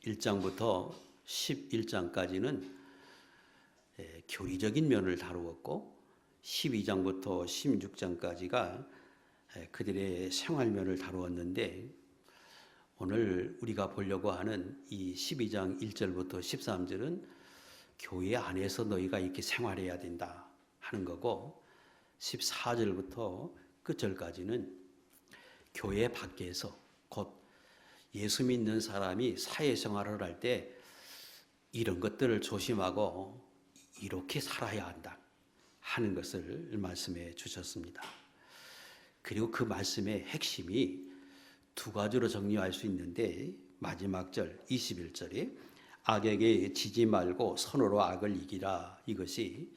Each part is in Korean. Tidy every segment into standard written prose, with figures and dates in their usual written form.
1장부터 11장까지는 교리적인 면을 다루었고 12장부터 16장까지가 그들의 생활면을 다루었는데, 오늘 우리가 보려고 하는 이 12장 1절부터 13절은 교회 안에서 너희가 이렇게 생활해야 된다 하는 거고, 14절부터 끝절까지는 교회 밖에서 곧 예수 믿는 사람이 사회생활을 할 때 이런 것들을 조심하고 이렇게 살아야 한다 하는 것을 말씀해 주셨습니다. 그리고 그 말씀의 핵심이 두 가지로 정리할 수 있는데, 마지막 절 21절에 악에게 지지 말고 선으로 악을 이기라, 이것이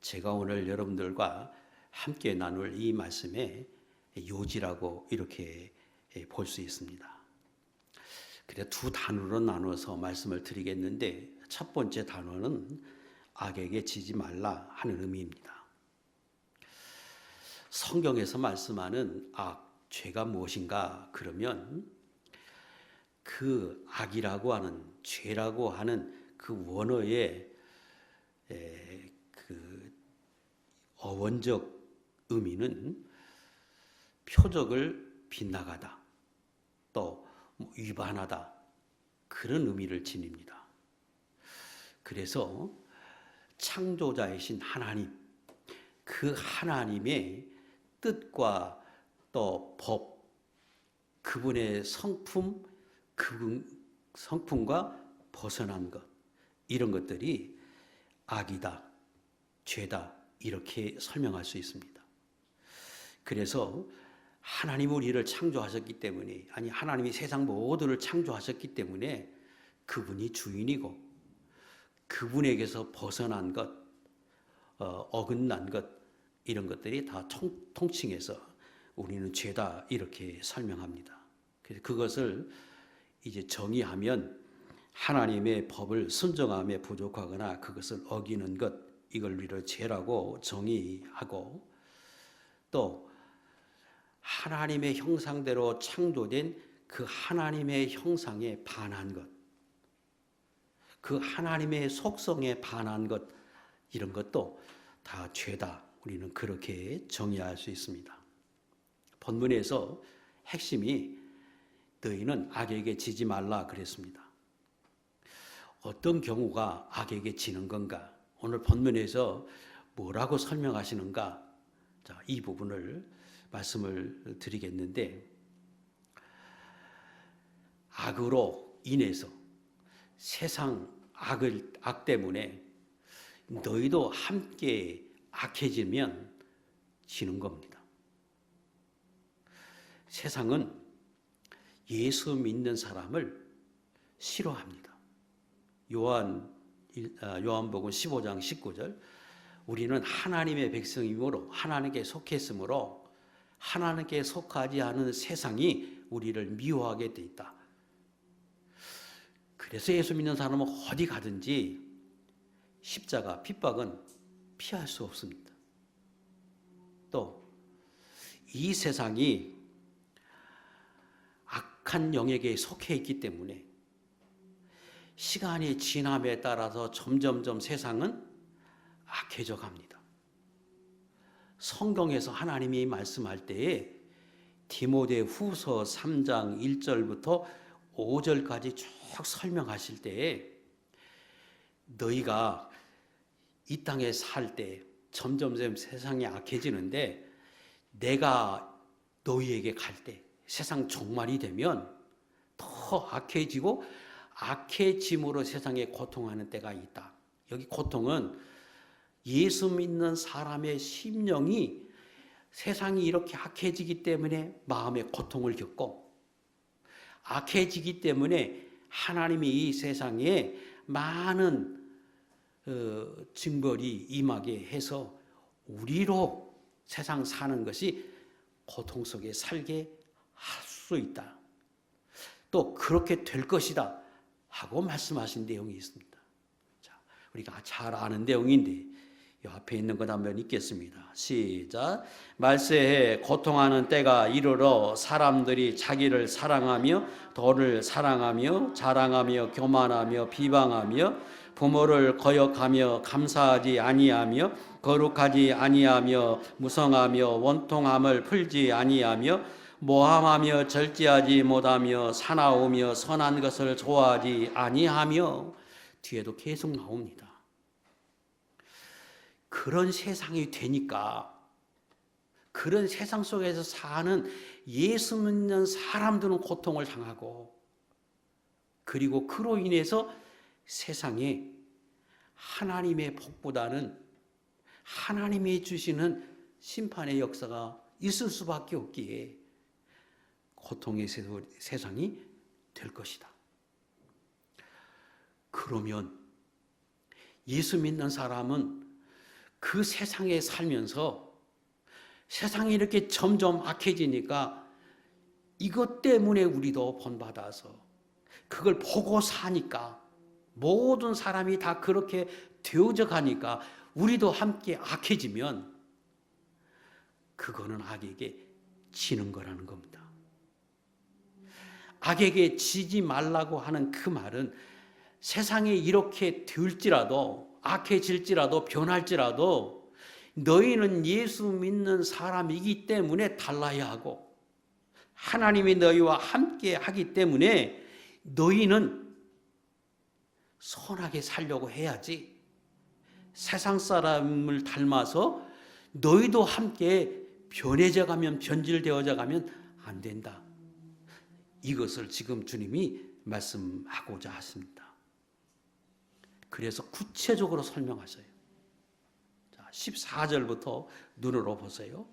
제가 오늘 여러분들과 함께 나눌 이 말씀의 요지라고 이렇게 볼 수 있습니다. 그래 두 단어로 나눠서 말씀을 드리겠는데, 첫 번째 단어는 악에게 지지 말라 하는 의미입니다. 성경에서 말씀하는 악, 죄가 무엇인가 그러면 그 악이라고 하는, 죄라고 하는 그 원어의 그 어원적 의미는 표적을 빗나가다, 또 위반하다, 그런 의미를 지닙니다. 그래서 창조자이신 하나님, 그 하나님의 뜻과 또 법, 그분의 성품, 그 성품과 벗어난 것, 이런 것들이 악이다, 죄다, 이렇게 설명할 수 있습니다. 그래서 하나님 우리를 창조하셨기 때문에, 아니 하나님이 세상 모두를 창조하셨기 때문에 그분이 주인이고, 그분에게서 벗어난 것, 어긋난 것, 이런 것들이 다 통칭해서 우리는 죄다 이렇게 설명합니다. 그래서 그것을 이제 정의하면 하나님의 법을 순종함에 부족하거나 그것을 어기는 것, 이걸 우리를 죄라고 정의하고, 또 하나님의 형상대로 창조된 그 하나님의 형상에 반한 것, 그 하나님의 속성에 반한 것, 이런 것도 다 죄다, 우리는 그렇게 정의할 수 있습니다. 본문에서 핵심이 너희는 악에게 지지 말라 그랬습니다. 어떤 경우가 악에게 지는 건가? 오늘 본문에서 뭐라고 설명하시는가? 자, 이 부분을 말씀을 드리겠는데, 악으로 인해서 세상 악 때문에 너희도 함께 악해지면 지는 겁니다. 세상은 예수 믿는 사람을 싫어합니다. 요한복음 15장 19절, 우리는 하나님의 백성이므로 하나님께 속했으므로 하나님께 속하지 않은 세상이 우리를 미워하게 돼 있다. 그래서 예수 믿는 사람은 어디 가든지 십자가, 핍박은 피할 수 없습니다. 또 이 세상이 악한 영에게 속해 있기 때문에 시간이 지남에 따라서 점점점 세상은 악해져 갑니다. 성경에서 하나님이 말씀할 때에 디모데후서 3장 1절부터 5절까지 쭉 설명하실 때에 너희가 이 땅에 살 때 점점점 세상이 악해지는데, 내가 너희에게 갈 때 세상 종말이 되면 더 악해지고 악해짐으로 세상에 고통하는 때가 있다. 여기 고통은 예수 믿는 사람의 심령이 세상이 이렇게 악해지기 때문에 마음의 고통을 겪고, 악해지기 때문에 하나님이 이 세상에 많은 징벌이 임하게 해서 우리로 세상 사는 것이 고통 속에 살게 할 수 있다. 또 그렇게 될 것이다 하고 말씀하신 내용이 있습니다. 자, 우리가 잘 아는 내용인데 이 앞에 있는 것 한번 읽겠습니다. 시작. 말세에 고통하는 때가 이르러 사람들이 자기를 사랑하며 돈을 사랑하며 자랑하며 교만하며 비방하며 부모를 거역하며 감사하지 아니하며 거룩하지 아니하며 무성하며 원통함을 풀지 아니하며 모함하며 절제하지 못하며 사나우며 선한 것을 좋아하지 아니하며, 뒤에도 계속 나옵니다. 그런 세상이 되니까, 그런 세상 속에서 사는 예수 믿는 사람들은 고통을 당하고, 그리고 그로 인해서 세상에 하나님의 복보다는 하나님이 주시는 심판의 역사가 있을 수밖에 없기에 고통의 세상이 될 것이다. 그러면 예수 믿는 사람은 그 세상에 살면서 세상이 이렇게 점점 악해지니까 이것 때문에 우리도 본받아서 그걸 보고 사니까, 모든 사람이 다 그렇게 되어져 가니까 우리도 함께 악해지면 그거는 악에게 지는 거라는 겁니다. 악에게 지지 말라고 하는 그 말은 세상에 이렇게 될지라도, 악해질지라도, 변할지라도 너희는 예수 믿는 사람이기 때문에 달라야 하고, 하나님이 너희와 함께 하기 때문에 너희는 선하게 살려고 해야지, 세상 사람을 닮아서 너희도 함께 변해져 가면, 변질되어져 가면 안 된다. 이것을 지금 주님이 말씀하고자 하십니다. 그래서 구체적으로 설명하세요. 자, 14절부터 눈으로 보세요.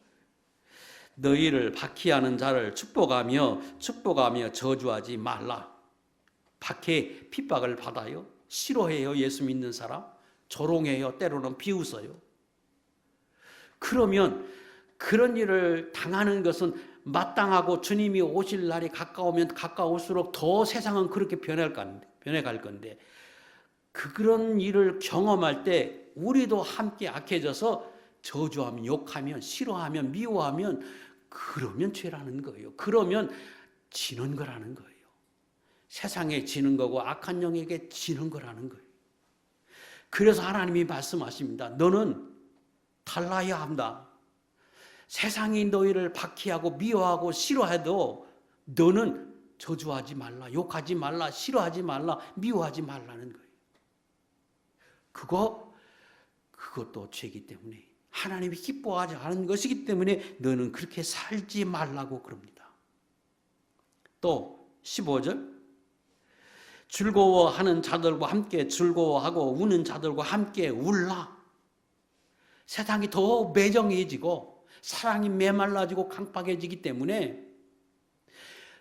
너희를 박해하는 자를 축복하며 저주하지 말라. 박해, 핍박을 받아요. 싫어해요. 예수 믿는 사람. 조롱해요. 때로는 비웃어요. 그러면 그런 일을 당하는 것은 마땅하고 주님이 오실 날이 가까우면 가까울수록 더 세상은 그렇게 변해갈 건데, 그런 일을 경험할 때 우리도 함께 악해져서 저주하면, 욕하면, 싫어하면, 미워하면, 그러면 죄라는 거예요. 그러면 지는 거라는 거예요. 세상에 지는 거고 악한 영에게 지는 거라는 거예요. 그래서 하나님이 말씀하십니다. 너는 달라야 한다. 세상이 너희를 박해하고 미워하고 싫어해도 너는 저주하지 말라, 욕하지 말라, 싫어하지 말라, 미워하지 말라는 거예요. 그것도 죄이기 때문에, 하나님이 기뻐하지 않은 것이기 때문에 너는 그렇게 살지 말라고 그럽니다. 또 15절, 즐거워하는 자들과 함께 즐거워하고 우는 자들과 함께 울라. 세상이 더 매정해지고 사랑이 메말라지고 강팍해지기 때문에,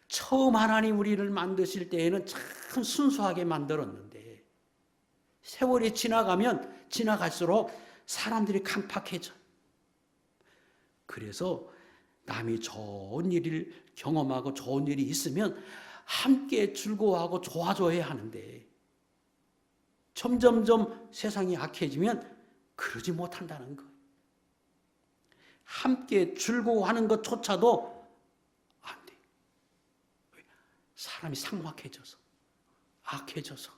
처음 하나님 우리를 만드실 때에는 참 순수하게 만들었는데 세월이 지나가면 지나갈수록 사람들이 강팍해져. 그래서 남이 좋은 일을 경험하고 좋은 일이 있으면 함께 즐거워하고 좋아져야 하는데, 점점점 세상이 악해지면 그러지 못한다는 거예요. 함께 즐거워하는 것조차도 안 돼. 사람이 삭막해져서, 악해져서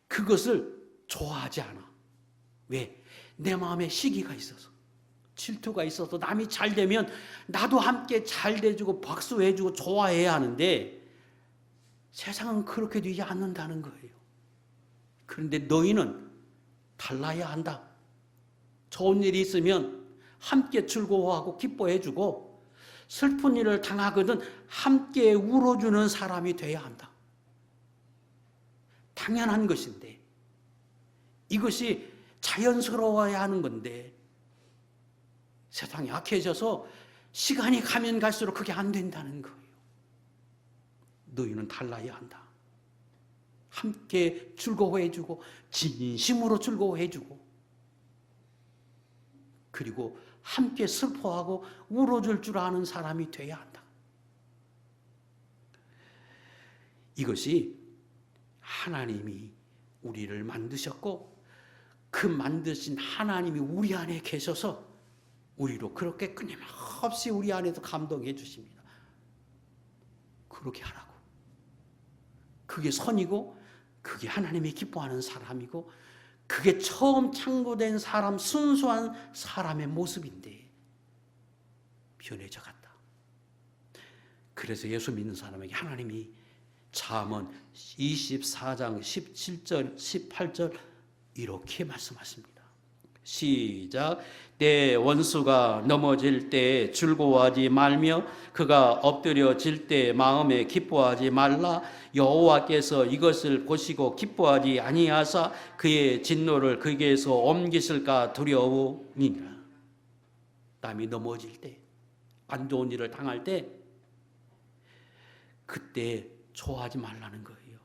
그것을 좋아하지 않아. 왜? 내 마음에 시기가 있어서, 질투가 있어서, 남이 잘 되면 나도 함께 잘 돼주고 박수해주고 좋아해야 하는데 세상은 그렇게 되지 않는다는 거예요. 그런데 너희는 달라야 한다. 좋은 일이 있으면 함께 즐거워하고 기뻐해주고, 슬픈 일을 당하거든 함께 울어주는 사람이 돼야 한다. 당연한 것인데, 이것이 자연스러워야 하는 건데 세상이 악해져서 시간이 가면 갈수록 그게 안 된다는 거예요. 너희는 달라야 한다. 함께 즐거워해주고 진심으로 즐거워해주고, 그리고 함께 슬퍼하고 울어줄 줄 아는 사람이 돼야 한다. 이것이 하나님이 우리를 만드셨고 그 만드신 하나님이 우리 안에 계셔서 우리로 그렇게 끊임없이 우리 안에서 감동해 주십니다. 그렇게 하라고. 그게 선이고 그게 하나님이 기뻐하는 사람이고 그게 처음 창조된 사람, 순수한 사람의 모습인데 변해져 갔다. 그래서 예수 믿는 사람에게 하나님이 잠언 24장 17절 18절 이렇게 말씀하십니다. 시작. 내 원수가 넘어질 때 즐거워하지 말며 그가 엎드려질 때 마음에 기뻐하지 말라. 여호와께서 이것을 보시고 기뻐하지 아니하사 그의 진노를 그에게서 옮기실까 두려우니라. 남이 넘어질 때, 안 좋은 일을 당할 때 그때 좋아하지 말라는 거예요.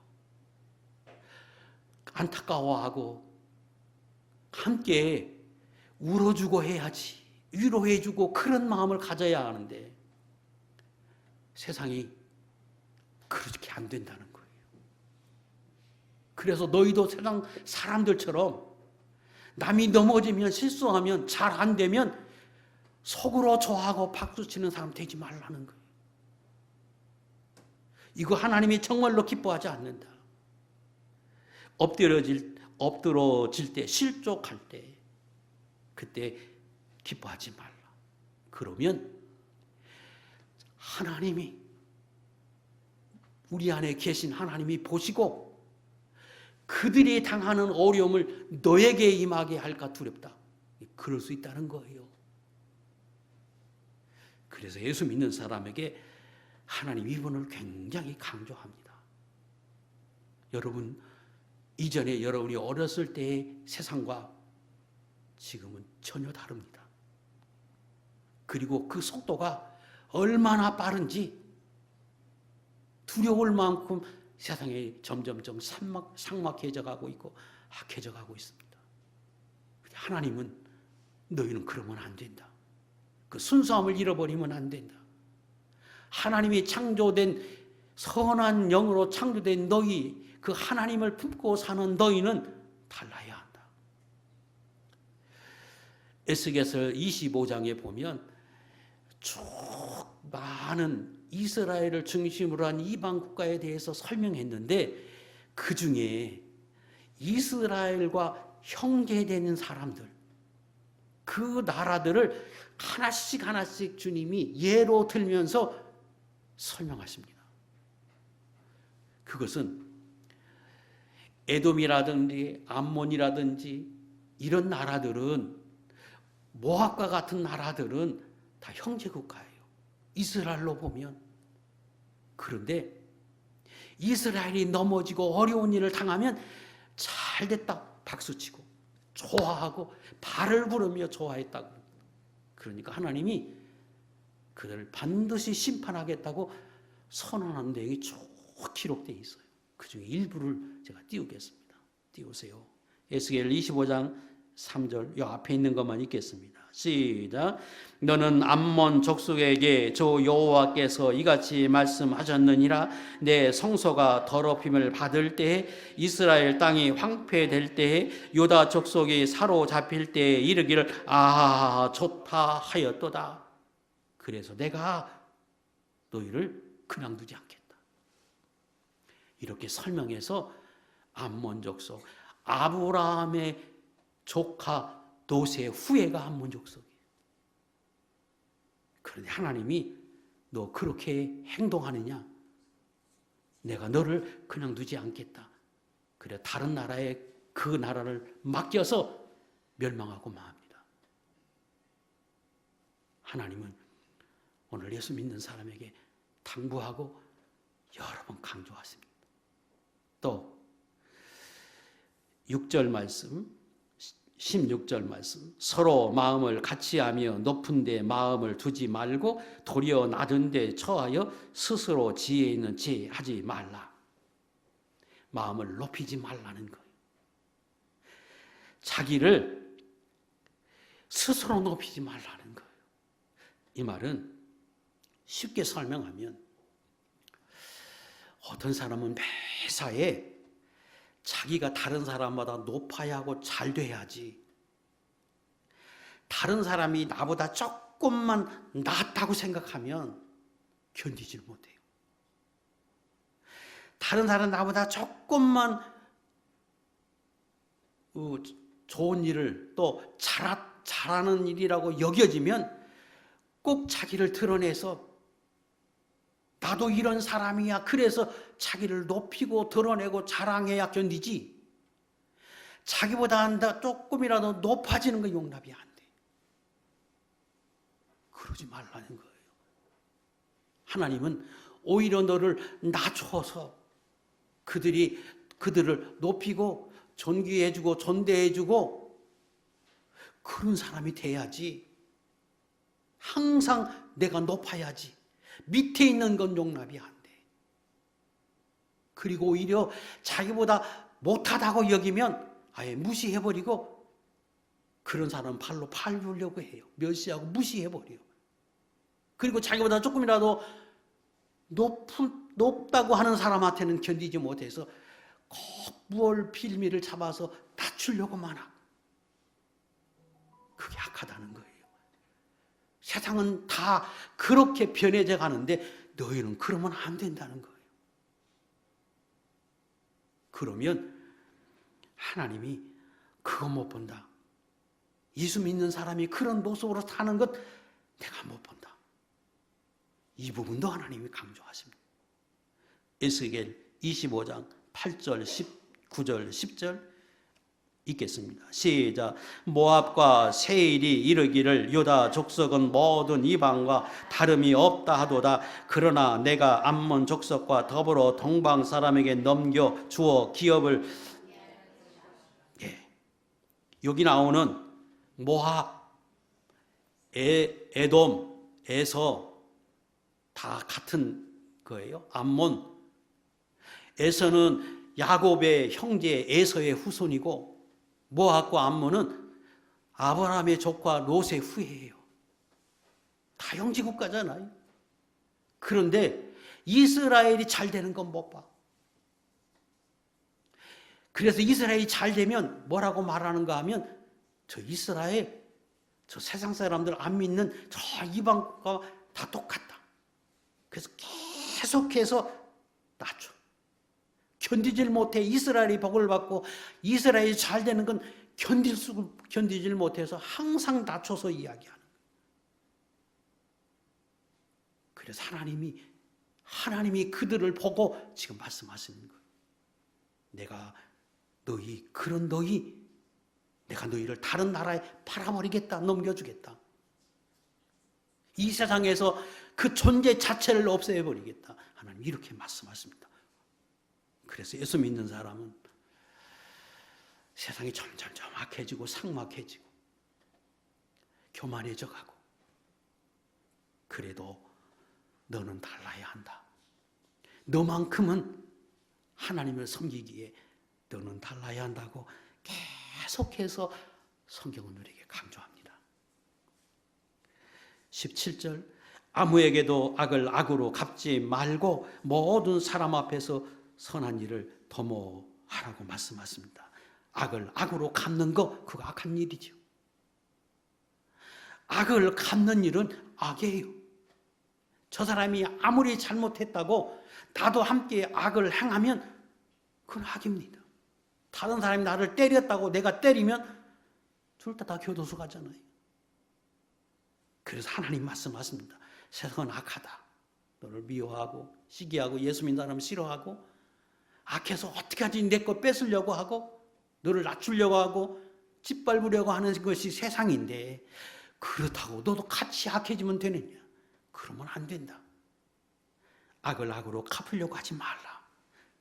안타까워하고 함께 울어주고 해야지, 위로해주고 그런 마음을 가져야 하는데 세상이 그렇게 안 된다는 거예요. 그래서 너희도 세상 사람들처럼 남이 넘어지면 실수하면 잘 안 되면 속으로 좋아하고 박수치는 사람 되지 말라는 거예요. 이거 하나님이 정말로 기뻐하지 않는다. 엎드러질 때, 실족할 때 그때 기뻐하지 말라. 그러면 하나님이 우리 안에 계신 하나님이 보시고 그들이 당하는 어려움을 너에게 임하게 할까 두렵다. 그럴 수 있다는 거예요. 그래서 예수 믿는 사람에게 하나님 이분을 굉장히 강조합니다. 여러분, 이전에 여러분이 어렸을 때의 세상과 지금은 전혀 다릅니다. 그리고 그 속도가 얼마나 빠른지 두려울 만큼 세상이 점점점 삭막해져 가고 있고 악해져 가고 있습니다. 하나님은 너희는 그러면 안 된다. 그 순수함을 잃어버리면 안 된다. 하나님이 창조된 선한 영으로 창조된 너희, 그 하나님을 품고 사는 너희는 달라야 한다. 에스겔서 25장에 보면 쭉 많은 이스라엘을 중심으로 한 이방 국가에 대해서 설명했는데 그 중에 이스라엘과 형제되는 사람들, 그 나라들을 하나씩 하나씩 주님이 예로 들면서 설명하십니다. 그것은 에돔이라든지 암몬이라든지 이런 나라들은, 모압과 같은 나라들은 다 형제 국가예요. 이스라엘로 보면. 그런데 이스라엘이 넘어지고 어려운 일을 당하면 잘 됐다 박수치고 좋아하고 발을 부르며 좋아했다고. 그러니까 하나님이 그들을 반드시 심판하겠다고 선언하는 내용이 쭉 기록되어 있어요. 그 중에 일부를 제가 띄우겠습니다. 띄우세요. 에스겔 25장 3절, 이 앞에 있는 것만 읽겠습니다. 시작. 너는 암몬 족속에게 주 여호와께서 이같이 말씀하셨느니라. 내 성소가 더럽힘을 받을 때에, 이스라엘 땅이 황폐될 때에, 유다 족속이 사로잡힐 때에 이르기를 아 좋다 하였도다. 그래서 내가 너희를 그냥 두지 않겠다. 이렇게 설명해서 암몬 족속, 아브라함의 조카 노세 후예가 암몬 족속이에요. 그런데 하나님이 너 그렇게 행동하느냐? 내가 너를 그냥 두지 않겠다. 그래 다른 나라에 그 나라를 맡겨서 멸망하고 마합니다. 하나님은 오늘 예수 믿는 사람에게 당부하고 여러 번 강조하십니다. 또 6절 말씀, 16절 말씀, 서로 마음을 같이하며 높은 데 마음을 두지 말고 도리어 낮은 데 처하여 스스로 지혜 있는 체 하지 말라. 마음을 높이지 말라는 거예요. 자기를 스스로 높이지 말라는 거예요. 이 말은 쉽게 설명하면 어떤 사람은 매사에 자기가 다른 사람보다 높아야 하고 잘 돼야지. 다른 사람이 나보다 조금만 낫다고 생각하면 견디질 못해요. 다른 사람 나보다 조금만 좋은 일을 또 잘하는 일이라고 여겨지면 꼭 자기를 드러내서 나도 이런 사람이야. 그래서 자기를 높이고 드러내고 자랑해야 견디지. 자기보다 조금이라도 높아지는 건 용납이 안 돼. 그러지 말라는 거예요. 하나님은 오히려 너를 낮춰서 그들을 높이고 존귀해주고 존대해주고 그런 사람이 돼야지. 항상 내가 높아야지. 밑에 있는 건 용납이 안 돼. 그리고 오히려 자기보다 못하다고 여기면 아예 무시해버리고 그런 사람은 발로 팔려고 해요. 멸시하고 무시해버려요. 그리고 자기보다 조금이라도 높다고 하는 사람한테는 견디지 못해서 꼭 무얼 빌미를 잡아서 낮추려고만 하고 그게 악하다는 거예요. 세상은 다 그렇게 변해져 가는데 너희는 그러면 안 된다는 거예요. 그러면 하나님이 그거 못 본다. 예수 믿는 사람이 그런 모습으로 사는 것 내가 못 본다. 이 부분도 하나님이 강조하십니다. 에스겔 25장 8절, 9절, 10절 읽겠습니다. 시작. 모압과 세일이 이르기를 유다 족속은 모든 이방과 다름이 없다 하도다. 그러나 내가 암몬 족속과 더불어 동방 사람에게 넘겨 주어 기업을 여기 나오는 모압, 에돔, 에서 다 같은 거예요. 암몬. 에서는 야곱의 형제 에서의 후손이고 모압과 암몬은 아브라함의 조카 롯의 후예예요. 다 형제국가잖아요. 그런데 이스라엘이 잘 되는 건 못 봐. 그래서 이스라엘이 잘 되면 뭐라고 말하는가 하면 저 이스라엘, 저 세상 사람들 안 믿는 저 이방과 다 똑같다. 그래서 계속해서 낮춰. 견디질 못해. 이스라엘이 복을 받고 이스라엘이 잘 되는 건 견디질 못해서 항상 낮춰서 이야기하는 거예요. 그래서 하나님이 그들을 보고 지금 말씀하시는 거예요. 내가 내가 너희를 다른 나라에 팔아버리겠다. 넘겨주겠다. 이 세상에서 그 존재 자체를 없애버리겠다. 하나님 이렇게 말씀하십니다. 그래서 예수 믿는 사람은 세상이 점점 악해지고 삭막해지고 교만해져 가고 그래도 너는 달라야 한다. 너만큼은 하나님을 섬기기에 너는 달라야 한다고 계속해서 성경은 우리에게 강조합니다. 17절 아무에게도 악을 악으로 갚지 말고 모든 사람 앞에서 선한 일을 도모하라고 말씀하십니다. 악을 악으로 갚는 거 그거 악한 일이죠. 악을 갚는 일은 악이에요. 저 사람이 아무리 잘못했다고 나도 함께 악을 행하면 그건 악입니다. 다른 사람이 나를 때렸다고 내가 때리면 둘 다 교도소 가잖아요. 그래서 하나님 말씀하십니다. 세상은 악하다. 너를 미워하고 시기하고 예수 믿는 사람 싫어하고 악해서 어떻게 하지 내 거 뺏으려고 하고 너를 낮추려고 하고 짓밟으려고 하는 것이 세상인데 그렇다고 너도 같이 악해지면 되느냐? 그러면 안 된다. 악을 악으로 갚으려고 하지 말라.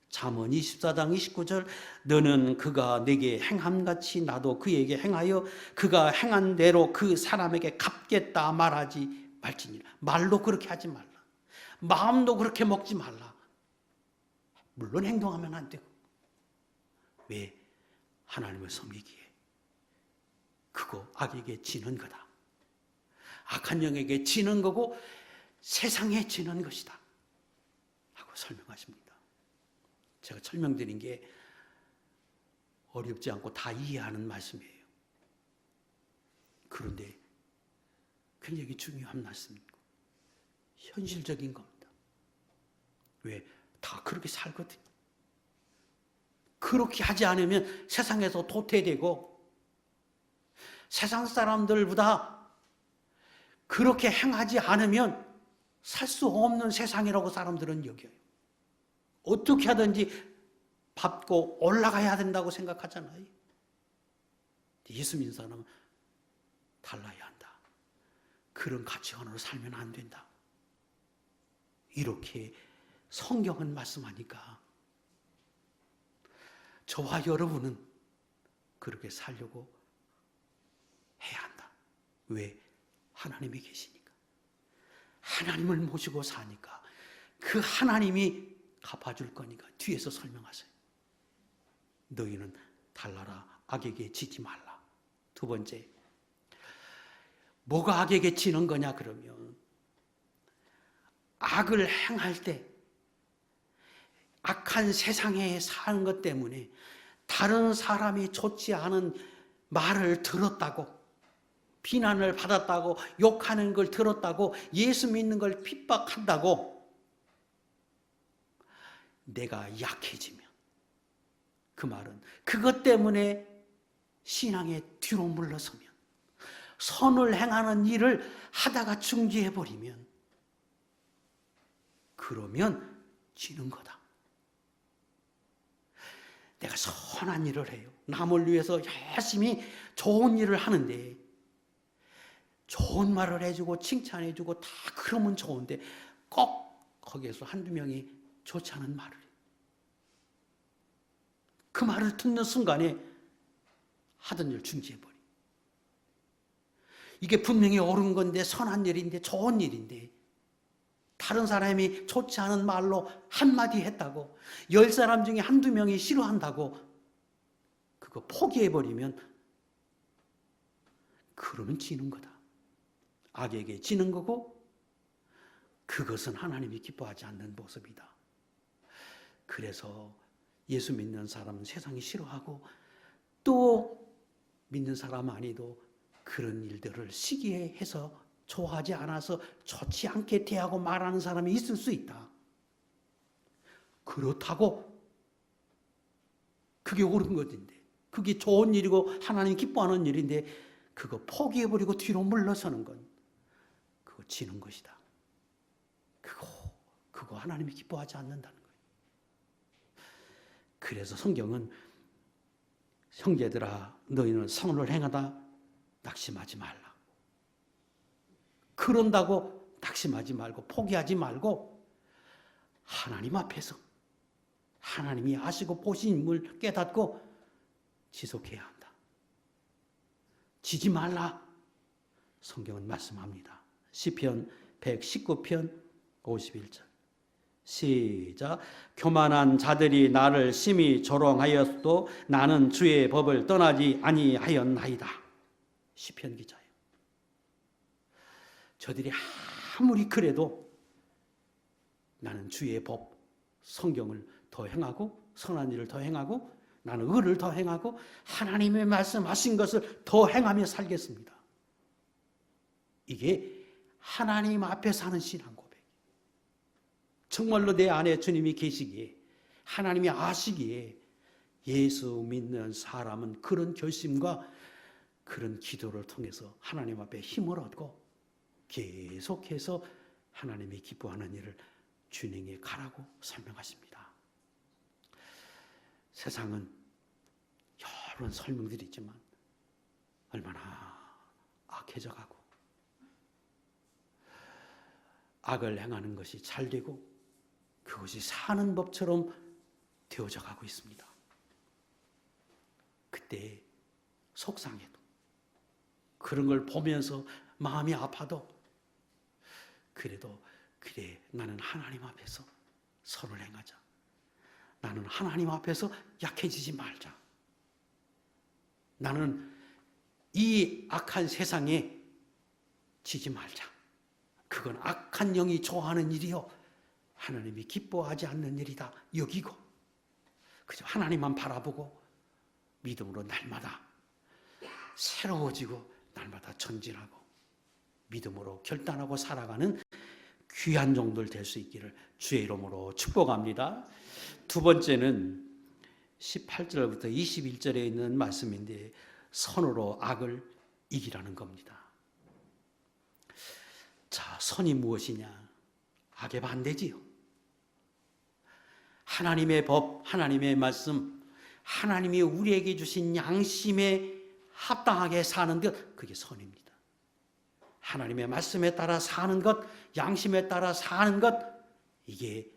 잠언 24장 29절 너는 그가 내게 행함같이 나도 그에게 행하여 그가 행한 대로 그 사람에게 갚겠다 말하지 말지니라. 말로 그렇게 하지 말라. 마음도 그렇게 먹지 말라. 물론 행동하면 안 되고. 왜? 하나님을 섬기기에 그거 악에게 지는 거다. 악한 영에게 지는 거고 세상에 지는 것이다 하고 설명하십니다. 제가 설명드린 게 어렵지 않고 다 이해하는 말씀이에요. 그런데 굉장히 중요한 말씀이고 현실적인 겁니다. 왜? 다 그렇게 살거든요. 그렇게 하지 않으면 세상에서 도태되고 세상 사람들보다 그렇게 행하지 않으면 살 수 없는 세상이라고 사람들은 여겨요. 어떻게 하든지 밟고 올라가야 된다고 생각하잖아요. 예수 믿는 사람은 달라야 한다. 그런 가치관으로 살면 안 된다. 이렇게 성경은 말씀하니까 저와 여러분은 그렇게 살려고 해야 한다. 왜? 하나님이 계시니까. 하나님을 모시고 사니까 그 하나님이 갚아줄 거니까 뒤에서 설명하세요. 너희는 달라라. 악에게 지지 말라. 두 번째, 뭐가 악에게 지는 거냐 그러면 악을 행할 때 악한 세상에 사는 것 때문에 다른 사람이 좋지 않은 말을 들었다고, 비난을 받았다고, 욕하는 걸 들었다고, 예수 믿는 걸 핍박한다고 내가 약해지면, 그 말은 그것 때문에 신앙의 뒤로 물러서면, 선을 행하는 일을 하다가 중지해버리면, 그러면 지는 거다. 내가 선한 일을 해요. 남을 위해서 열심히 좋은 일을 하는데 좋은 말을 해주고 칭찬해주고 다 그러면 좋은데 꼭 거기에서 한두 명이 좋지 않은 말을 해요. 그 말을 듣는 순간에 하던 일 중지해버려요. 이게 분명히 옳은 건데, 선한 일인데, 좋은 일인데 다른 사람이 좋지 않은 말로 한마디 했다고, 10사람 중에 한두 명이 싫어한다고 그거 포기해버리면 그러면 지는 거다. 악에게 지는 거고 그것은 하나님이 기뻐하지 않는 모습이다. 그래서 예수 믿는 사람은 세상이 싫어하고 또 믿는 사람 아니도 그런 일들을 시기해서 좋아하지 않아서 좋지 않게 대하고 말하는 사람이 있을 수 있다. 그렇다고 그게 옳은 것인데, 그게 좋은 일이고 하나님 기뻐하는 일인데 그거 포기해버리고 뒤로 물러서는 건 그거 지는 것이다. 그거 하나님이 기뻐하지 않는다는 거예요. 그래서 성경은 형제들아 너희는 선을 행하다 낙심하지 말라. 그런다고 낙심하지 말고 포기하지 말고 하나님 앞에서 하나님이 아시고 보심을 깨닫고 지속해야 한다. 지지 말라. 성경은 말씀합니다. 시편 119편 51절. 시작. 교만한 자들이 나를 심히 조롱하였도 나는 주의 법을 떠나지 아니하였나이다. 시편 기자예요. 저들이 아무리 그래도 나는 주의 법, 성경을 더 행하고 선한 일을 더 행하고 나는 의를 더 행하고 하나님의 말씀하신 것을 더 행하며 살겠습니다. 이게 하나님 앞에 사는 신앙 고백. 정말로 내 안에 주님이 계시기에, 하나님이 아시기에 예수 믿는 사람은 그런 결심과 그런 기도를 통해서 하나님 앞에 힘을 얻고 계속해서 하나님이 기뻐하는 일을 진행해 가라고 설명하십니다. 세상은 여러 설명들이 있지만 얼마나 악해져 가고 악을 행하는 것이 잘되고 그것이 사는 법처럼 되어져 가고 있습니다. 그때 속상해도 그런 걸 보면서 마음이 아파도 그래도 그래 나는 하나님 앞에서 선을 행하자. 나는 하나님 앞에서 약해지지 말자. 나는 이 악한 세상에 지지 말자. 그건 악한 영이 좋아하는 일이요 하나님이 기뻐하지 않는 일이다 여기고 그저 하나님만 바라보고 믿음으로 날마다 새로워지고 날마다 전진하고 믿음으로 결단하고 살아가는 귀한 종들 될 수 있기를 주의 이름으로 축복합니다. 두 번째는 18절부터 21절에 있는 말씀인데 선으로 악을 이기라는 겁니다. 자, 선이 무엇이냐? 악의 반대지요. 하나님의 법, 하나님의 말씀, 하나님이 우리에게 주신 양심에 합당하게 사는 것, 그게 선입니다. 하나님의 말씀에 따라 사는 것, 양심에 따라 사는 것, 이게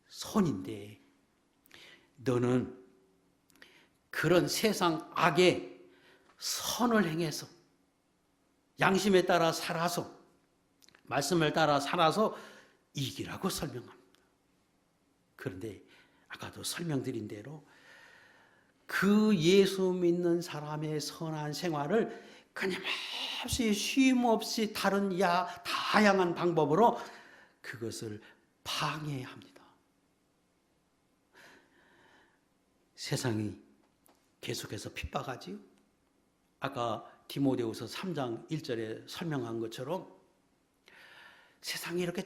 선인데 너는 그런 세상 악에 선을 행해서 양심에 따라 살아서 말씀을 따라 살아서 이기라고 설명합니다. 그런데 아까도 설명드린 대로 그 예수 믿는 사람의 선한 생활을 끊임없이 쉼없이 다른 다양한 방법으로 그것을 방해합니다. 세상이 계속해서 핍박하지요. 아까 디모데후서 3장 1절에 설명한 것처럼 세상이 이렇게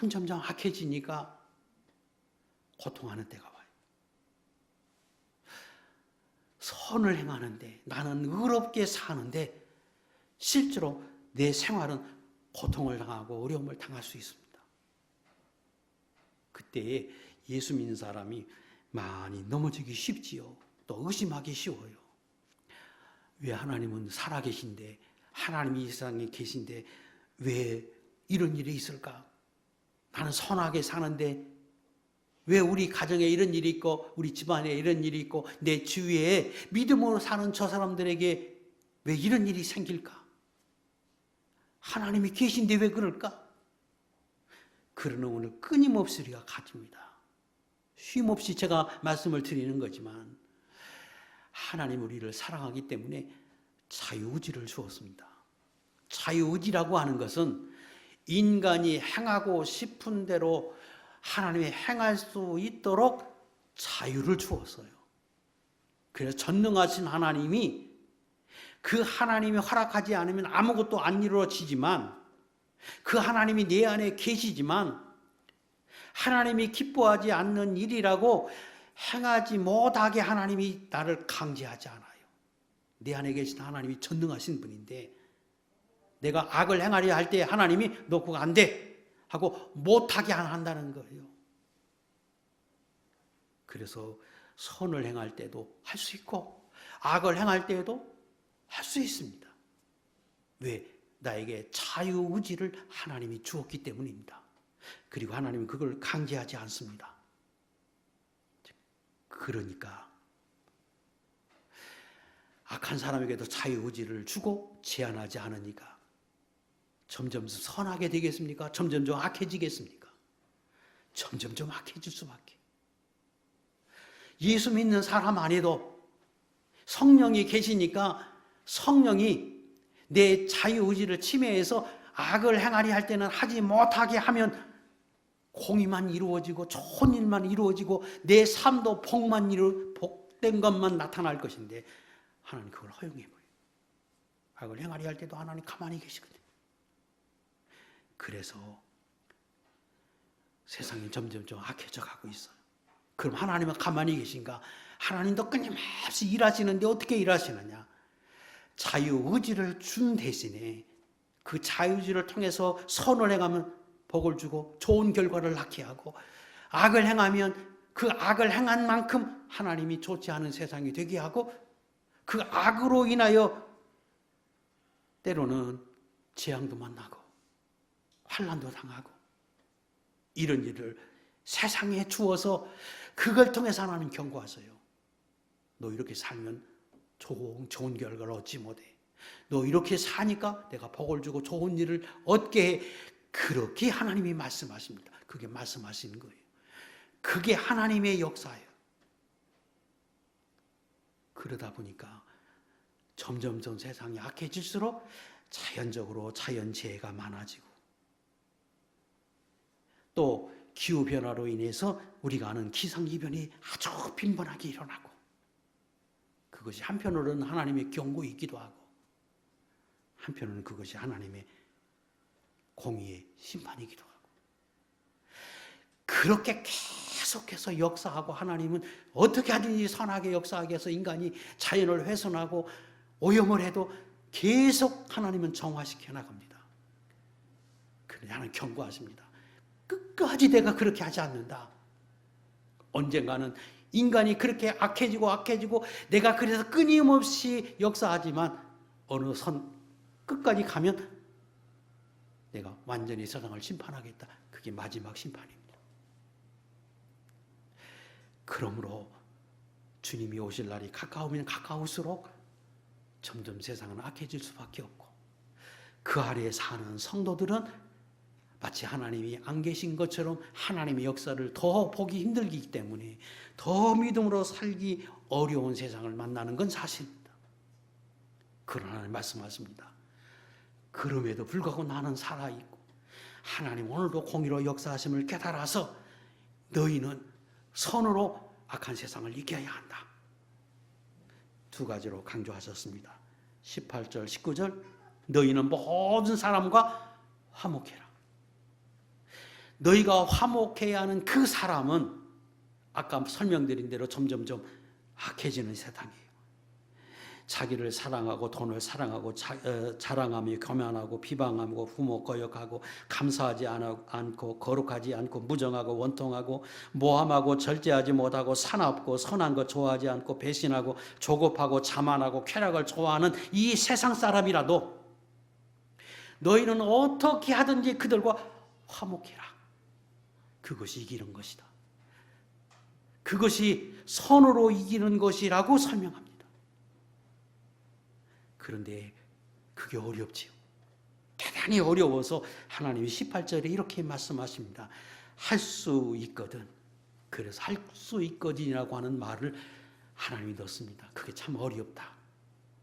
점점 악해지니까 고통하는 때가 와요. 선을 행하는데 나는 의롭게 사는데 실제로 내 생활은 고통을 당하고 어려움을 당할 수 있습니다. 그때 예수 믿는 사람이 많이 넘어지기 쉽지요. 또 의심하기 쉬워요. 왜 하나님은 살아계신데 하나님이 이 세상에 계신데 왜 이런 일이 있을까? 나는 선하게 사는데 왜 우리 가정에 이런 일이 있고 우리 집안에 이런 일이 있고 내 주위에 믿음으로 사는 저 사람들에게 왜 이런 일이 생길까? 하나님이 계신데 왜 그럴까? 그런 의문을 끊임없이 우리가 가집니다. 쉼없이 제가 말씀을 드리는 거지만 하나님 우리를 사랑하기 때문에 자유의지를 주었습니다. 자유의지라고 하는 것은 인간이 행하고 싶은 대로 하나님이 행할 수 있도록 자유를 주었어요. 그래서 전능하신 하나님이 그 하나님이 허락하지 않으면 아무것도 안 이루어지지만 그 하나님이 내 안에 계시지만 하나님이 기뻐하지 않는 일이라고 행하지 못하게 하나님이 나를 강제하지 않아요. 내 안에 계신 하나님이 전능하신 분인데 내가 악을 행하려 할 때 하나님이 너 그거 안 돼 하고 못하게 한다는 거예요. 그래서 선을 행할 때도 할 수 있고 악을 행할 때에도 할 수 있습니다. 왜? 나에게 자유의지를 하나님이 주었기 때문입니다. 그리고 하나님은 그걸 강제하지 않습니다. 그러니까 악한 사람에게도 자유의지를 주고 제한하지 않으니까 점점 선하게 되겠습니까? 점점 악해지겠습니까? 점점 악해질 수밖에. 예수 믿는 사람 안에도 성령이 계시니까 성령이 내 자유의지를 침해해서 악을 행하려 할 때는 하지 못하게 하면 공의만 이루어지고 좋은 일만 이루어지고 내 삶도 복된 것만 나타날 것인데 하나님 그걸 허용해버려요. 악을 행하려 할 때도 하나님 가만히 계시거든요. 그래서 세상이 점점 악해져 가고 있어요. 그럼 하나님은 가만히 계신가? 하나님도 끊임없이 일하시는데 어떻게 일하시느냐? 자유의지를 준 대신에 그 자유의지를 통해서 선을 행하면 복을 주고 좋은 결과를 낳게 하고 악을 행하면 그 악을 행한 만큼 하나님이 좋지 않은 세상이 되게 하고 그 악으로 인하여 때로는 재앙도 만나고 환난도 당하고 이런 일을 세상에 주어서 그걸 통해서 하나님 경고하세요. 너 이렇게 살면 좋은 결과를 얻지 못해. 너 이렇게 사니까 내가 복을 주고 좋은 일을 얻게 해. 그렇게 하나님이 말씀하십니다. 그게 말씀하시는 거예요. 그게 하나님의 역사예요. 그러다 보니까 점점 세상이 악해질수록 자연적으로 자연재해가 많아지고 또 기후변화로 인해서 우리가 아는 기상이변이 아주 빈번하게 일어나고 그것이 한편으로는 하나님의 경고이기도 하고 한편으로는 그것이 하나님의 공의의 심판이기도 하고 그렇게 계속해서 역사하고 하나님은 어떻게 하든지 선하게 역사하게 해서 인간이 자연을 훼손하고 오염을 해도 계속 하나님은 정화시켜 나갑니다. 그런데 하나님 경고하십니다. 끝까지 내가 그렇게 하지 않는다. 언젠가는 인간이 그렇게 악해지고 내가 그래서 끊임없이 역사하지만 어느 선 끝까지 가면 내가 완전히 세상을 심판하겠다. 그게 마지막 심판입니다. 그러므로 주님이 오실 날이 가까우면 가까울수록 점점 세상은 악해질 수밖에 없고 그 아래에 사는 성도들은 마치 하나님이 안 계신 것처럼 하나님의 역사를 더 보기 힘들기 때문에 더 믿음으로 살기 어려운 세상을 만나는 건 사실입니다. 그러나 말씀하십니다. 그럼에도 불구하고 나는 살아있고 하나님 오늘도 공의로 역사하심을 깨달아서 너희는 선으로 악한 세상을 이겨야 한다. 두 가지로 강조하셨습니다. 18절, 19절 너희는 모든 사람과 화목해라. 너희가 화목해야 하는 그 사람은 아까 설명드린 대로 점점점 악해지는 세상이에요. 자기를 사랑하고 돈을 사랑하고 자랑하며 교만하고 비방하고 부모 거역하고 감사하지 않고 거룩하지 않고 무정하고 원통하고 모함하고 절제하지 못하고 사납고 선한 것 좋아하지 않고 배신하고 조급하고 자만하고 쾌락을 좋아하는 이 세상 사람이라도 너희는 어떻게 하든지 그들과 화목해라. 그것이 이기는 것이다. 그것이 선으로 이기는 것이라고 설명합니다. 그런데 그게 어렵지요. 대단히 어려워서 하나님이 18절에 이렇게 말씀하십니다. 할 수 있거든. 그래서 할 수 있거든이라고 하는 말을 하나님이 넣습니다. 그게 참 어렵다.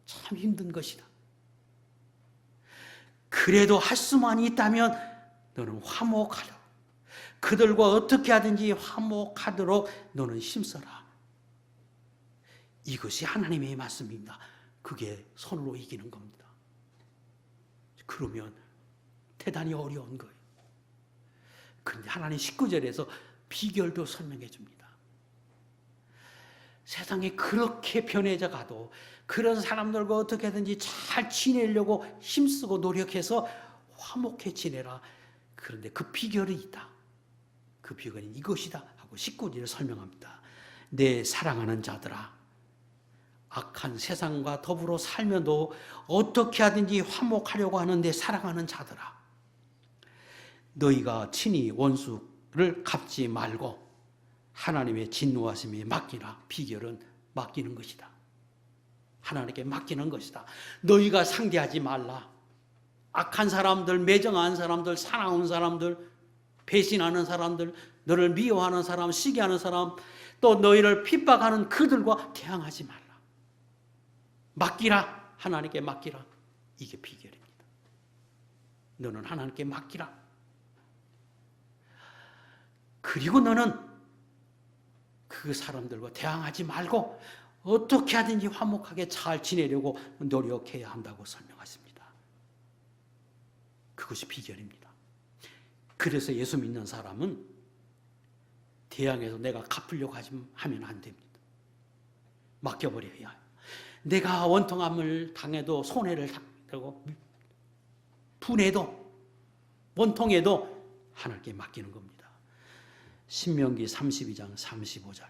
참 힘든 것이다. 그래도 할 수만 있다면 너는 화목하라. 그들과 어떻게 하든지 화목하도록 너는 힘써라. 이것이 하나님의 말씀입니다. 그게 선으로 이기는 겁니다. 그러면 대단히 어려운 거예요. 그런데 하나님 19절에서 비결도 설명해 줍니다. 세상이 그렇게 변해져 가도 그런 사람들과 어떻게든지 잘 지내려고 힘쓰고 노력해서 화목해 지내라. 그런데 그 비결이 있다. 그 비결은 이것이다 하고 19절을 설명합니다. 내 사랑하는 자들아, 악한 세상과 더불어 살면도 어떻게 하든지 화목하려고 하는데 사랑하는 자들아, 너희가 친히 원수를 갚지 말고 하나님의 진노하심에 맡기라. 비결은 맡기는 것이다. 하나님께 맡기는 것이다. 너희가 상대하지 말라. 악한 사람들, 매정한 사람들, 사나운 사람들, 배신하는 사람들, 너를 미워하는 사람, 시기하는 사람, 또 너희를 핍박하는 그들과 대항하지 말라. 맡기라. 하나님께 맡기라. 이게 비결입니다. 너는 하나님께 맡기라. 그리고 너는 그 사람들과 대항하지 말고 어떻게 하든지 화목하게 잘 지내려고 노력해야 한다고 설명하십니다. 그것이 비결입니다. 그래서 예수 믿는 사람은 대항해서 내가 갚으려고 하면 안 됩니다. 맡겨버려야 해요. 내가 원통함을 당해도 손해를 당하고 분해도 원통해도 하나님께 맡기는 겁니다. 신명기 32장 35절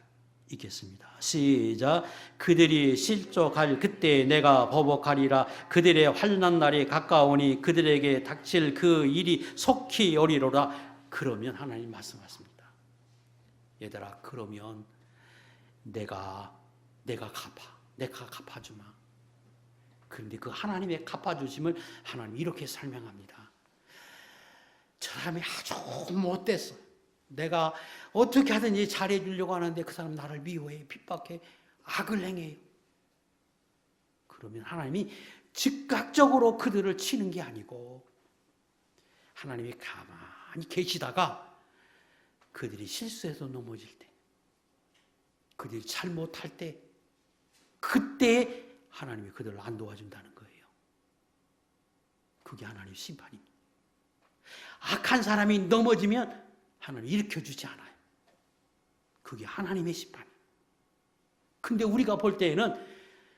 읽겠습니다. 시작. 그들이 실족할 그때 내가 보복하리라. 그들의 환난 날이 가까우니 그들에게 닥칠 그 일이 속히 오리로라. 그러면 하나님 말씀하십니다. 얘들아, 그러면 내가 갚아. 내가 갚아주마. 그런데 그 하나님의 갚아주심을 하나님 이렇게 설명합니다. 저 사람이 아주 못됐어. 내가 어떻게 하든지 잘해주려고 하는데 그 사람 나를 미워해, 핍박해, 악을 행해요. 그러면 하나님이 즉각적으로 그들을 치는 게 아니고 하나님이 가만히 계시다가 그들이 실수해서 넘어질 때, 그들이 잘못할 때 그때 하나님이 그들을 안 도와준다는 거예요. 그게 하나님의 심판입니다. 악한 사람이 넘어지면 하나님이 일으켜주지 않아요. 그게 하나님의 심판이에요. 근데 우리가 볼 때에는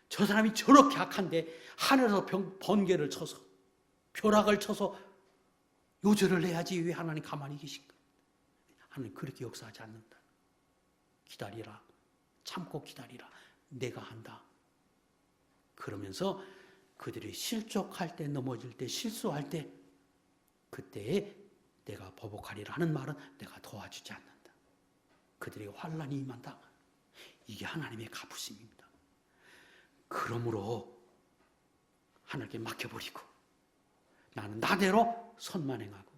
저 사람이 저렇게 악한데 하늘에서 번개를 쳐서 벼락을 쳐서 요절을 해야지 왜 하나님 가만히 계실까? 하나님 그렇게 역사하지 않는다. 기다리라. 참고 기다리라. 내가 한다. 그러면서 그들이 실족할 때, 넘어질 때, 실수할 때 그때에 내가 보복하리라 하는 말은 내가 도와주지 않는다. 그들에게 환난이 임한다. 이게 하나님의 갚으심입니다. 그러므로 하나님께 맡겨버리고 나는 나대로 선만 행하고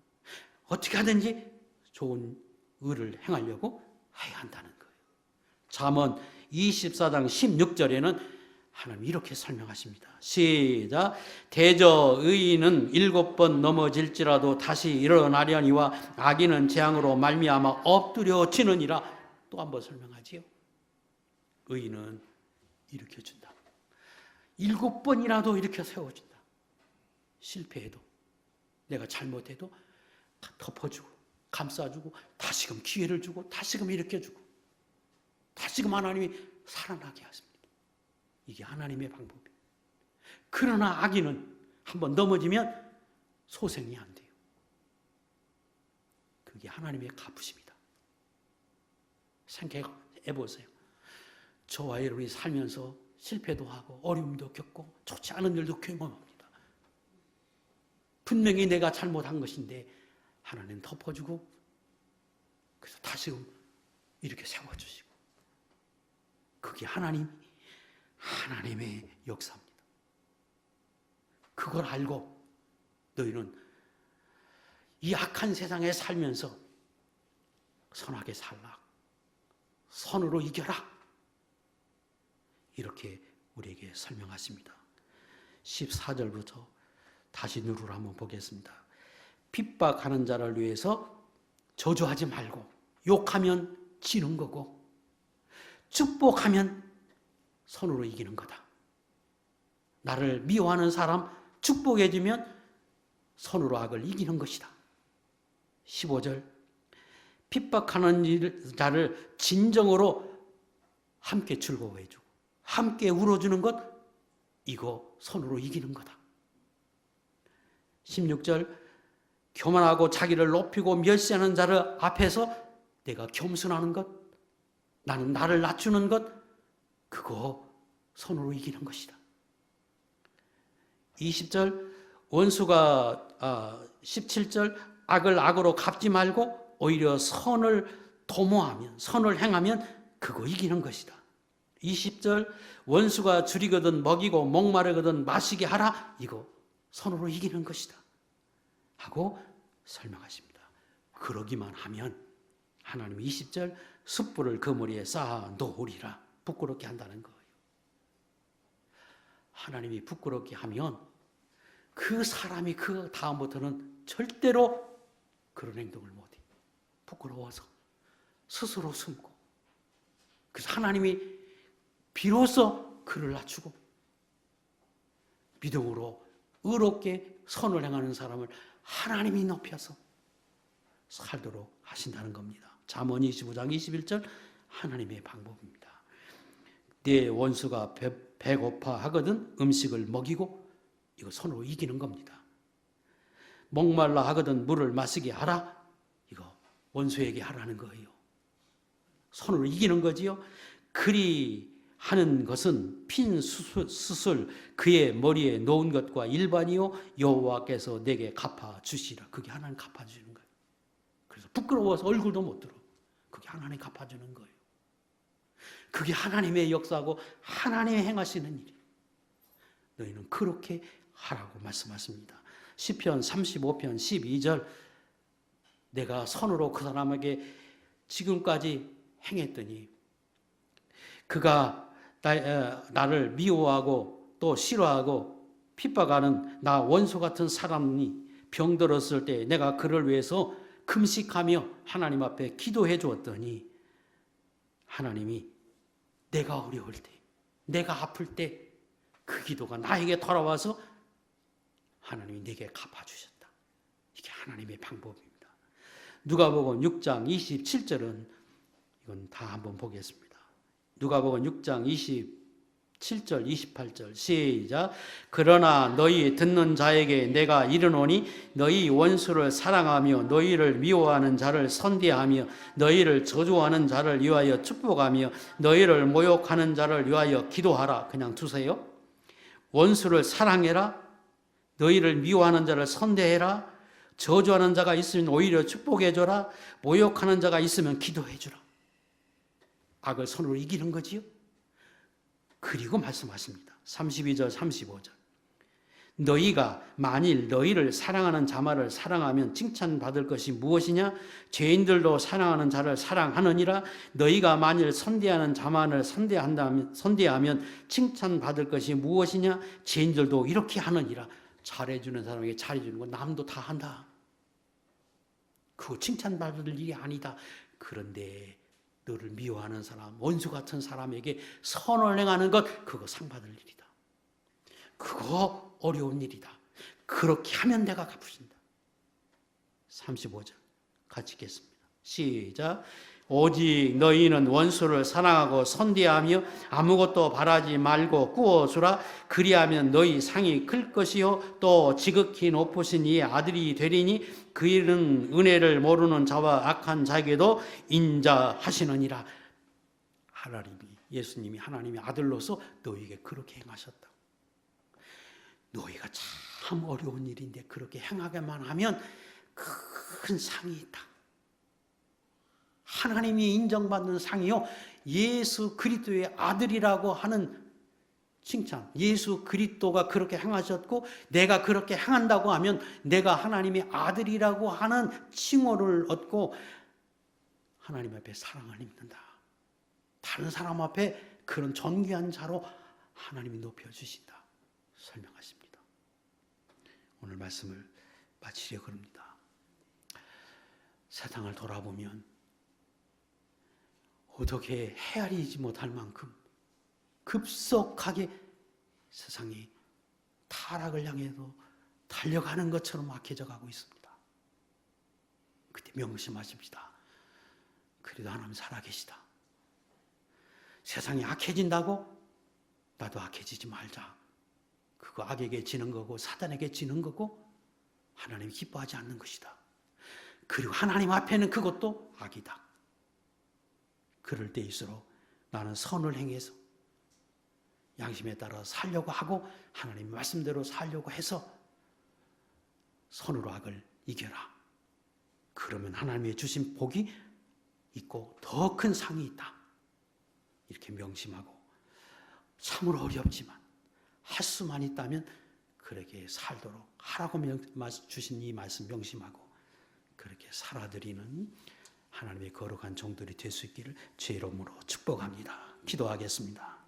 어떻게 하든지 좋은 의를 행하려고 해야 한다는 거예요. 잠언 24장 16절에는 하나님 이렇게 설명하십니다. 시작. 대저 의인은 7번 넘어질지라도 다시 일어나려니와 악인은 재앙으로 말미암아 엎드려지느니라. 또 한 번 설명하지요. 의인은 일으켜준다. 7번이라도 일으켜 세워준다. 실패해도 내가 잘못해도 다 덮어주고 감싸주고 다시금 기회를 주고 다시금 일으켜주고 다시금 하나님이 살아나게 하십니다. 이게 하나님의 방법이에요. 그러나 악인은 한번 넘어지면 소생이 안 돼요. 그게 하나님의 갚으십니다. 생각해 보세요. 저와 여러분이 살면서 실패도 하고 어려움도 겪고 좋지 않은 일도 경험합니다. 분명히 내가 잘못한 것인데 하나님 덮어주고 그래서 다시금 이렇게 세워주시고 그게 하나님의 역사입니다. 그걸 알고 너희는 이 악한 세상에 살면서 선하게 살라. 선으로 이겨라. 이렇게 우리에게 설명하십니다. 14절부터 다시 누르를 한번 보겠습니다. 핍박하는 자를 위해서 저주하지 말고 욕하면 지는 거고 축복하면 선으로 이기는 거다. 나를 미워하는 사람 축복해주면 선으로 악을 이기는 것이다. 15절 핍박하는 자를 진정으로 함께 즐거워해주고 함께 울어주는 것 이거 선으로 이기는 거다. 16절 교만하고 자기를 높이고 멸시하는 자를 앞에서 내가 겸손하는 것 나는 나를 낮추는 것 그거 선으로 이기는 것이다. 20절 원수가 17절 악을 악으로 갚지 말고 오히려 선을 도모하면 선을 행하면 그거 이기는 것이다. 20절 원수가 줄이거든 먹이고 목마르거든 마시게 하라 이거 선으로 이기는 것이다 하고 설명하십니다. 그러기만 하면 하나님 20절 숯불을 그 머리에 쌓아 놓으리라 부끄럽게 한다는 거예요. 하나님이 부끄럽게 하면 그 사람이 그 다음부터는 절대로 그런 행동을 못해. 부끄러워서 스스로 숨고 그래서 하나님이 비로소 그를 낮추고 믿음으로 의롭게 선을 행하는 사람을 하나님이 높여서 살도록 하신다는 겁니다. 잠언 25장 21절 하나님의 방법입니다. 내 원수가 배고파 하거든 음식을 먹이고 이거 선으로 이기는 겁니다. 목말라 하거든 물을 마시게 하라 이거 원수에게 하라는 거예요. 선으로 이기는 거지요. 그리 하는 것은 핀 수술 그의 머리에 놓은 것과 일반이요 여호와께서 내게 갚아주시라. 그게 하나님 갚아주는 거예요. 그래서 부끄러워서 얼굴도 못 들어. 그게 하나님 갚아주는 거예요. 그게 하나님의 역사고 하나님의 행하시는 일이에요. 너희는 그렇게 하라고 말씀하십니다. 시편 35편 12절 내가 선으로 그 사람에게 지금까지 행했더니 그가 나를 미워하고 또 싫어하고 핍박하는 나 원수 같은 사람이 병들었을 때 내가 그를 위해서 금식하며 하나님 앞에 기도해 주었더니 하나님이 내가 어려울 때 내가 아플 때 그 기도가 나에게 돌아와서 하나님이 내게 갚아주셨다. 이게 하나님의 방법입니다. 누가복음 6장 27절은 이건 다 한번 보겠습니다. 누가복음 6장 27절 28절 시작. 그러나 너희 듣는 자에게 내가 이르노니 너희 원수를 사랑하며 너희를 미워하는 자를 선대하며 너희를 저주하는 자를 위하여 축복하며 너희를 모욕하는 자를 위하여 기도하라. 그냥 두세요. 원수를 사랑해라. 너희를 미워하는 자를 선대해라. 저주하는 자가 있으면 오히려 축복해줘라. 모욕하는 자가 있으면 기도해주라. 악을 손으로 이기는 거지요. 그리고 말씀하십니다. 32절 35절 너희가 만일 너희를 사랑하는 자마를 사랑하면 칭찬받을 것이 무엇이냐? 죄인들도 사랑하는 자를 사랑하느니라. 너희가 만일 선대하는 자만을 선대하면 칭찬받을 것이 무엇이냐? 죄인들도 이렇게 하느니라. 잘해주는 사람에게 잘해주는 건 남도 다 한다. 그거 칭찬받을 일이 아니다. 그런데 너를 미워하는 사람, 원수 같은 사람에게 선을 행하는 것, 그거 상 받을 일이다. 그거 어려운 일이다. 그렇게 하면 내가 갚으신다. 35절 같이 읽겠습니다. 시작. 오직 너희는 원수를 사랑하고 선대하며 아무것도 바라지 말고 꾸어주라. 그리하면 너희 상이 클 것이요 또 지극히 높으신 이의 아들이 되리니 그 일은 은혜를 모르는 자와 악한 자에게도 인자하시느니라. 하나님이, 예수님이 하나님의 아들로서 너희에게 그렇게 행하셨다. 너희가 참 어려운 일인데 그렇게 행하게만 하면 큰 상이 있다. 하나님이 인정받는 상이요, 예수 그리스도의 아들이라고 하는 칭찬. 예수 그리스도가 그렇게 행하셨고 내가 그렇게 행한다고 하면 내가 하나님의 아들이라고 하는 칭호를 얻고 하나님 앞에 사랑을 입는다. 다른 사람 앞에 그런 존귀한 자로 하나님이 높여주신다. 설명하십니다. 오늘 말씀을 마치려고 합니다. 세상을 돌아보면 어떻게 헤아리지 못할 만큼 급속하게 세상이 타락을 향해서 달려가는 것처럼 악해져 가고 있습니다. 그때 명심하십시다. 그래도 하나님 살아계시다. 세상이 악해진다고 나도 악해지지 말자. 그거 악에게 지는 거고 사단에게 지는 거고 하나님이 기뻐하지 않는 것이다. 그리고 하나님 앞에는 그것도 악이다. 그럴 때일수록 나는 선을 행해서 양심에 따라 살려고 하고 하나님 말씀대로 살려고 해서 선으로 악을 이겨라. 그러면 하나님의 주신 복이 있고 더 큰 상이 있다. 이렇게 명심하고 참으로 어렵지만 할 수만 있다면 그렇게 살도록 하라고 주신 이 말씀 명심하고 그렇게 살아드리는 하나님의 거룩한 종들이 될 수 있기를 주의 이름으로 축복합니다. 기도하겠습니다.